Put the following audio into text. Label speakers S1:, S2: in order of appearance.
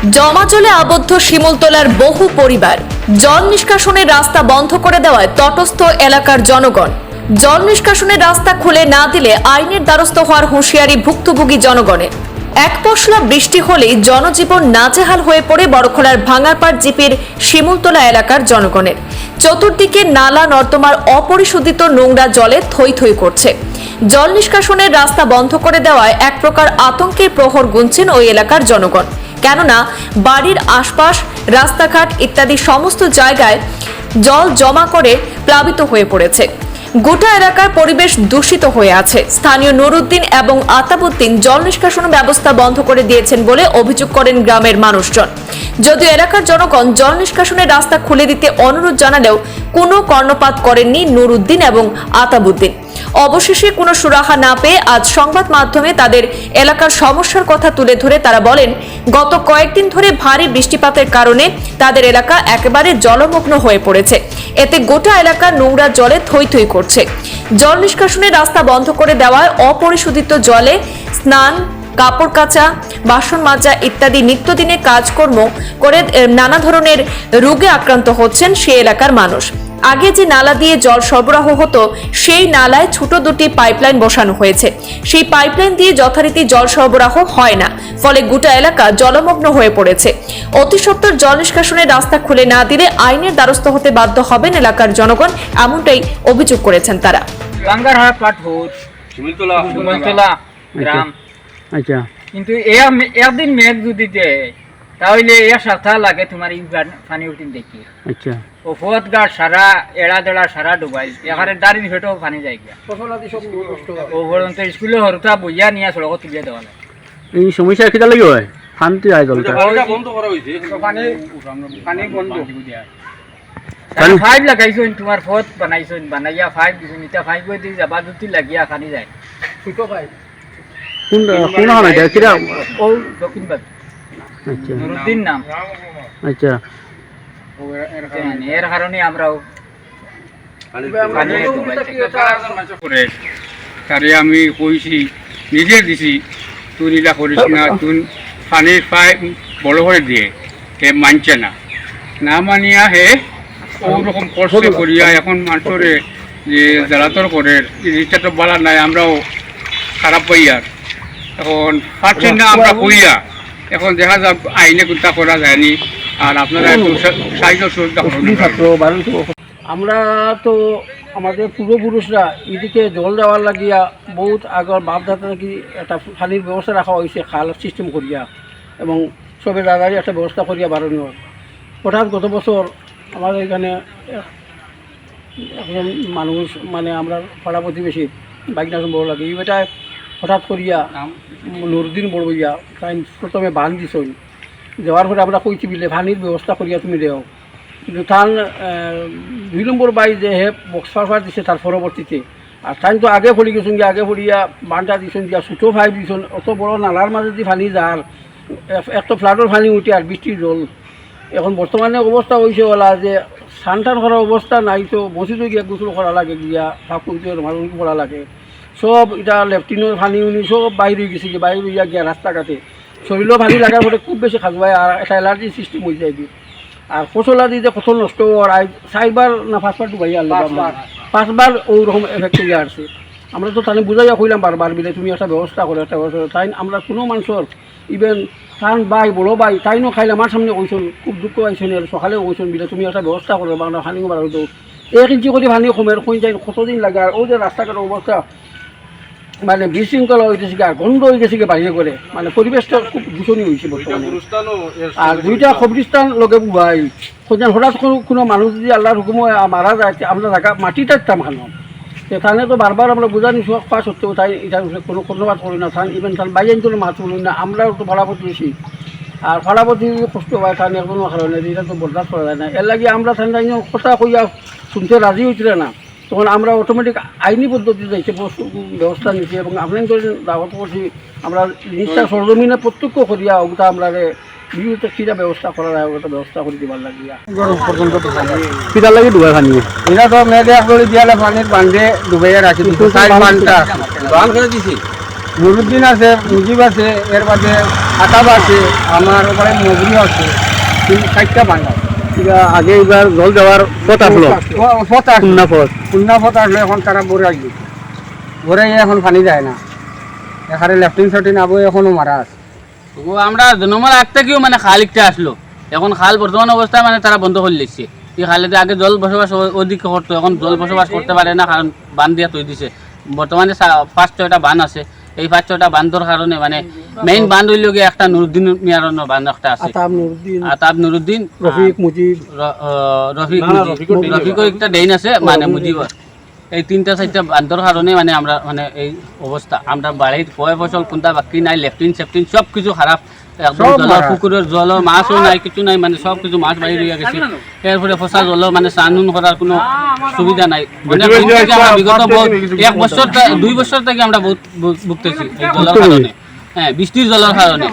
S1: জমাজলে আবদ্ধ শিমুলতলার বহু পরিবার। জল নিষ্কাশনের রাস্তা বন্ধ করে দেওয়ায় তটস্থ এলাকার জনগণ। জল নিষ্কাশনের রাস্তা খুলে না দিলে আইনের দ্বারস্থ হওয়ার হুঁশিয়ারি ভুক্তভোগী জনগণের। এক পশলা বৃষ্টি হলেই জনজীবন নাজেহাল হয়ে পড়ে বড়খলার ভাঙারপাড় জিপির শিমুলতলা এলাকার জনগণের। চতুর্দিকে নালা নর্দমার অপরিশোধিত নোংরা জলে থই থই করছে। জল নিষ্কাশনের রাস্তা বন্ধ করে দেওয়ায় এক প্রকার আতঙ্কের প্রহর গুনছেন ওই এলাকার জনগণ। কেননা বাড়ির আশপাশ, রাস্তাঘাট ইত্যাদি সমস্ত জায়গায় জল জমা করে প্লাবিত হয়ে পড়েছে। গোটা এলাকার পরিবেশ দূষিত হয়ে আছে। স্থানীয় নুরুদ্দিন এবং আতাবউদ্দিন জল নিষ্কাশন ব্যবস্থা বন্ধ করে দিয়েছেন বলে অভিযোগ করেন গ্রামের মানুষজন। যদিও এলাকার জনগণ জল নিষ্কাশনের রাস্তা খুলে দিতে অনুরোধ জানালেও কোনো কর্ণপাত করেননি নুরুদ্দিন এবং আতাবউদ্দিন। অবশেষে কোনো সুরাহা না পেয়ে আজ সংবাদ মাধ্যমে তাদের এলাকার সমস্যার কথা তুলে ধরে তারা বলেন, গত কয়েকদিন ধরে ভারী বৃষ্টিপাতের কারণে তাদের এলাকা একেবারে জলমগ্ন হয়ে পড়েছে। এতে গোটা এলাকা নোংরা জলে থই থই করছে। জল নিষ্কাশনের রাস্তা বন্ধ করে দেওয়ায় অপরিশোধিত জলে স্নান, কাপড় কাচা, বাসন মাজা ইত্যাদি নিত্যদিনের কাজকর্ম করে নানা ধরনের রোগে আক্রান্ত হচ্ছেন সেই এলাকার মানুষ। আগে যে নালা দিয়ে জল সরবরাহ হতো সেই নালায় ছোট দুটি পাইপলাইন বসানো হয়েছে। সেই পাইপলাইন দিয়ে যথারীতি জল সরবরাহ হয় না, ফলে গোটা এলাকা জলমগ্ন হয়ে পড়েছে। অতি সত্বর জল নিষ্কাশনের রাস্তা খুলে না দিলে আইনের দ্বারস্থ হতে বাধ্য হবেন এলাকার জনগণ, এমনটাই অভিযোগ করেছেন তারা।
S2: কিন্তু একদিন মেঘ যদি দেয় তাহলে এ সপ্তাহ লাগে তোমার এই পানি উঠিন দেখি। আচ্ছা, ও ফত গাছ সারা এড়া দেড়া সারা ডুবাই এখানে দাঁড়িয়ে ফেটেও পানি যায় গিয়া। ও পর্যন্ত স্কুলে হরতা বইয়া নিয়ে সড়ক তুলিয়ে দেওয়া লাগে।
S3: এই সমস্যা কিটা লাগি হয় শান্তি আয় জলটা
S2: বন্ধ করা হইছে। পানি বন্ধ দিয়া ফাইভ লাগাইছো তোমার ফত বানাইছো, বানাইয়া ফাইভ দিছো, নিতা ফাইভ কই দি যাবা দুটি লাগিয়া পানি যায়। ছোট ফাইভ
S3: কোন কোন হয় এটা কিরা?
S2: ও দক্ষিণবাদ। আচ্ছা, নুরুদ্দিন নাম।
S3: আচ্ছা,
S2: এর কারণে আমরাও
S4: আমি কইছি, নিজে দিছি, তুই নীলা করিস না, তুই পানির পাইপ বড় করে দিয়ে হে মানছে না, না মানিয়া হে ওরকম কষ্ট করিয়া এখন মানুষের যে জ্বালাতর করে জিনিসটা তো বলা নাই, আমরাও খারাপ পাই। আর এখন পারছি না আমরা কইয়া, এখন দেখা যাক আইনে কোনটা করা যায়নি। আর আপনারা একটু সাহায্য সহযোগিতা করুন।
S3: আমরা তো আমাদের পূর্বপুরুষরা এদিকে জল দেওয়ার লাগিয়া বহুত আগর বাপদাদা নাকি একটা পানির ব্যবস্থা রাখা হয়েছে, খাল সিস্টেম করিয়া এবং সবের দাদারই একটা ব্যবস্থা করিয়া বাড়ানো। হঠাৎ গত বছর আমাদের এখানে একজন মানুষ, মানে আমরা পাড়া প্রতিবেশী বাইকনাথন বড় লাগে, এটা হঠাৎ করিয়া নুরুদ্দিন বড় বইয়া তাই প্রথমে বান দিছ, দেওয়ার পরে আমরা কইছি বিলে পানির ব্যবস্থা করিয়া তুমি দেও। কিন্তু তার 2 নম্বর বাই যে হে বক্স ফার দিছে তার পরবর্তীতে, আর তাই তো আগে পড়ি গেছেন গিয়ে, আগে পড়িয়া বানটা দিছেন দিয়া ছোটো ফাইভ দিছেন, অত বড় নালার মাঝে দিয়ে পানি যার এক তো ফ্লাডের পানি উঠে আর বৃষ্টির জল। এখন বর্তমানে অবস্থা হয়েছে ওলা যে স্নান করার অবস্থা নাই, তো মসজিদে গিয়া গোসল করা লাগে, গিয়া ভাব করতে মানুষ করা লাগে। সব এটা লেফটিনের পানি উনি সব বাইরে গেছে, গিয়ে বাইরে গিয়া গিয়া রাস্তাঘাটে শরীরেও পানি লাগার পরে খুব বেশি খাজবায় আর একটা অ্যালার্জি সিস্টেম হয়ে যায়। আর ফসলা দিয়ে যে ফসল নষ্ট হওয়ার 4বার না 5বার ডুবাই আনলো, 5বার ওইরকম এফেক্ট হয়ে আসছে। আমরা তো তাহলে বুঝাইয়া কইলাম বারবার বিলে তুমি একটা ব্যবস্থা করো, একটা ব্যবস্থা। তাই আমরা কোনো মানুষের ইভেন তান ভাই বড়ো ভাই তাইনও খাইলে আমার সামনে কইছেন, খুব দুঃখ পাইছেন, সকালেও কইছেন বিলে তুমি একটা ব্যবস্থা করো, বাংলা পানি বার হইতো 1 ইঞ্চি করে পানি কমের কই যাই কতদিন লাগে। আর ও যে রাস্তাঘাটের অবস্থা মানে বিশৃঙ্খলা হইতেছে, আর গন্ধ হয়ে গেছে বাইরে করে, মানে পরিবেশটা খুব দূষণীয় হয়েছে বর্তমানে। আর 2টা কবরস্থান লগে বুঝাই হঠাৎ কোনো মানুষ যদি আল্লাহর হুকুমে মারা যায়, আমরা জায়গা মাটিটা খানো তাহলে তো বারবার আমরা বোঝানি পাওয়া সত্ত্বেও তাই এটা কোনো ধন্যবাদ করি না। থান ইভেন থান বাইরে মাছ বলি না, আমরাও তো ভাড়াপতি বেশি, আর ভাড়াপতি কষ্ট হয় থান কোনো কারণে এটা তো বরদাস্ত করা যায় না। এর লাগে আমরা থান কথা কইয়া শুনতে রাজি হয়েছিল না, তখন আমরা অটোমেটিক আইনি পদ্ধতিতে ব্যবস্থা নিচ্ছি এবং আপনার দাওয়াত করছি আমরা জিনিসটা সরজমিনে প্রত্যক্ষ করিয়া ওটা আমরা বিভিন্ন কিটা ব্যবস্থা করা যায় ওটা ব্যবস্থা করে দিবার লাগিয়া কিটা লাগে ডুবাই পানি এটা তো মেয়েদের আসলে দিয়ালে পানির বান্ধে ডুবাইয়া রাখি দিচ্ছি। নুরুদ্দিন আছে, মুজিব আছে, এর বাদে আটাব আছে আমার ওখানে মজুরি আছে 4টা বান্ধা
S5: আগে এবার জল দেওয়ার পথ আসলো
S3: পথ
S5: খুলনা পথ
S3: খুলনা পথ আসলে এখন তারা বরে আসবে বরে এখন পানি যায় না এখানে লেফটিন সেফটিন আবো এখনো মারা আছে
S6: ও আমরা জন্মের আগ থেকেও মানে খাল একটা আসলো এখন খাল বর্তমান অবস্থায় মানে তারা বন্ধ করে লিখছে এই খালেতে আগে জল বসবাস অধিক করতো এখন জল বসবাস করতে পারে না কারণ বান দিয়া তৈরি দিছে বর্তমানে 5-6টা বান আছে এই 5-6টা বান্ধর কারণে মানে মেইন বান্ধ হইল গিয়ে একটা নুরুদ্দিন মিয়ার বান্ধ একটা আছে আতাব নুরুদ্দিন
S3: রফিক মুজিব
S6: রফিকর একটা ডেইন আছে মানে মুজিবর এই 3-4টা বান্ধর কারণে মানে আমরা মানে এই অবস্থা আমরা বাড়ির কয় ফসল কোনটা বাকি নাই লেফটিন সেফটিন সব কিছু খারাপ একদম জল পুকুরের জল মাছও নাই কিছু নাই মানে সব কিছু মাছ বাইরে হয়ে গেছে এরপরে ফসা জল মানে স্নান করার কোনো সুবিধা নাই মানে আমরা বিগত 1 বছর 2 বছর থেকে আমরা বহুত ভুগতেছি এই জলের কারণে হ্যাঁ বৃষ্টির জলের কারণে